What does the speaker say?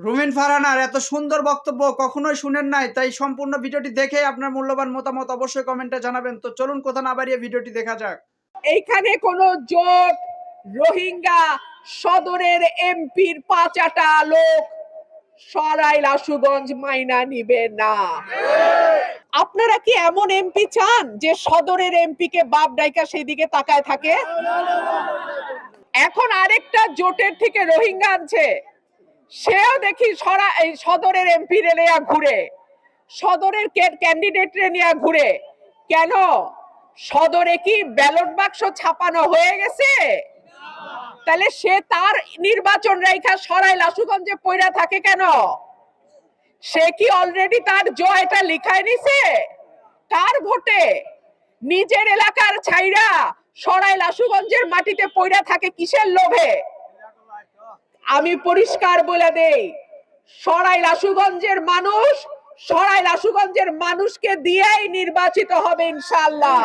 রুমিন ফারহানার এত সুন্দর বক্তব্য কখনোই শুনেন নাই, তাই সম্পূর্ণ ভিডিওটি দেখে আপনার মূল্যবান মতামত অবশ্যই কমেন্টে জানাবেন। তো চলুন কথা না বাড়িয়ে ভিডিওটি দেখা যাক। এইখানে কোনো জোট রোহিঙ্গা সদরের এমপির ৫টা লোক সরাইল আশুগঞ্জ মাইনা নিবে না। আপনারা কি এমন এমপি চান যে সদরের এমপি কে বাপ ডাইকা সেই দিকে তাকায় থাকে? এখন আরেকটা জোটের থেকে রোহিঙ্গা আনছে, সেও দেখি এই সদরের এমপি রে নিয়ে ঘুরে, সদরের ক্যান্ডিডেট রে নিয়ে ঘুরে। কেন? সদরে কি ব্যালট বাক্স ছাপানো হয়ে গেছে? তাহলে সে তার নির্বাচন রেখা সরাইল আশুগঞ্জে পয়রা থাকে কেন? সে কি অলরেডি তার জয়টা লিখায় নিছে? কার ভোটে? নিজের এলাকার ছাইরা সরাইল আশুগঞ্জের মাটিতে পয়রা থাকে কিসের লোভে? আমি পরিষ্কার বলে দেই, সরাইল আশুগঞ্জের মানুষকে দিয়েই নির্বাচিত হবে ইনশাআল্লাহ।